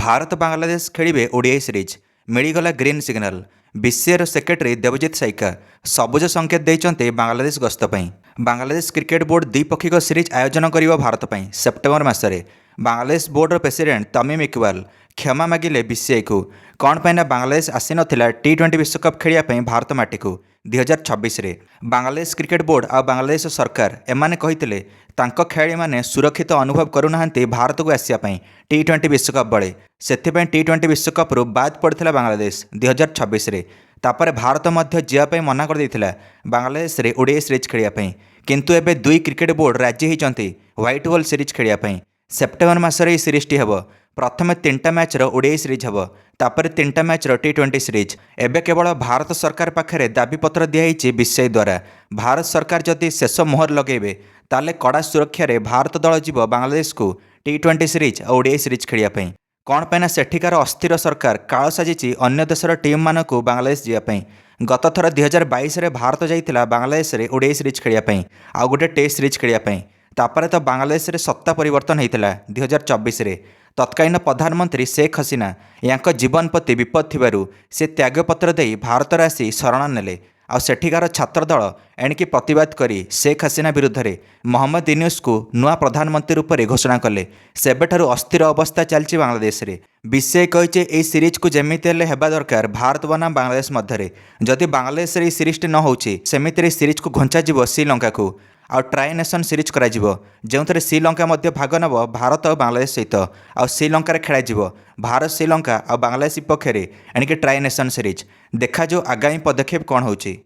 भारत बांग्लादेश खेलिबे ODI series मिलगला green signal BCCI secretary Devajit Saikia सबुज संकेत देइचंते बांग्लादेश गस्त पई। बांग्लादेश क्रिकेट बोर्ड द्विपक्षीय सीरीज आयोजन करिबो भारत पई सेप्टेम्बर मासरे। बांग्लादेश बोर्डर प्रेसिडेंट तमीम इकबाल क्षमा मागिले बीसीआई को कौन पाइना बांग्लादेश आसी नथिला टी20 विश्वकप खेलिया भारत माटी को 2026 रे। बांग्लादेश क्रिकेट बोर्ड आ बांग्लादेश सरकार एमाने कहिथिले तांको खेलाड़ी माने सुरक्षित अनुभव करूनाहांती भारत को आसिया पई टी20 विश्वकप बळे सेथिपई टी20 विश्वकप रु बाद पड़थिला बांग्लादेश 2026 रे। तापर भारत मध्य जिया पई मना कर देथिला बांग्लादेश रे ओडीआई सीरीज खेलिया पई, किंतु एबे दुई क्रिकेट बोर्ड राज्य होइचंती व्हाइट बॉल सीरीज खेलिया पई। सेप्टेम्बर मासरे ई सीरीजटी हेबो। प्रथम 3टा मैचर ओडीआई सीरीज हेबो, तापर 3टा मैचर टी20 सीरीज। एबे केवल भारत सरकार पाखरे दाबीपत्र दियाइछि बीसीआई द्वारा। भारत सरकार जदि शेष मोहर लगेबे ताले कड़ा सुरक्षा रे भारत दल जीव बांग्लादेश को टी20 सीरीज और ओडीआई सीरीज खेलिया पई। कौन पाइना सेठिकार अस्थिर सरकार काल साजिछि अन्य देशर टीम मानकु बांग्लादेश जिया पई। गत थर 2022 रे भारत जाइथिला बांग्लादेश रे ओडीआई सीरीज खेलिया पई आ गोटे टेस्ट सीरीज खेलिया पई। तापर तो बांग्लादेश रे सत्ता परिवर्तन होइतिला 2024 रे। तत्कालीन प्रधानमंत्री शेख हसीना यांक जीवन प्रति विपद थिबारु से त्यागपत्र देई भारत आसी शरण नेले आ सेठिकार छात्र दल एणिकी प्रतिवाद करी शेख हसीना विरुद्ध रे मोहम्मद यूनुस को नुआ प्रधानमंत्री रूप में घोषणा कले। सेबेठारु अस्थिर अवस्था चलछि बांग्लादेश रे। बीसीआई कहिचे ए सीरीज को जेमिति हेले हेबा दरकार भारत बनाम बांग्लादेश मध्य। जदि बांग्लादेश रे सीरीज न होउछि सेमिति सीरीज को घंचा जीव श्रीलंका को आ ट्राई नेशन सीरीज करा जिवो, जेउथरे श्रीलंका मध्य भाग नब भारत और बांग्लादेश सहित आ श्रीलंका रे खेला जिवो भारत श्रीलंका और बांग्लादेश विपक्ष में एणिकी ट्राई नेशन सीरीज। देखा जो आगामी पदक्षेप कौन होउछि।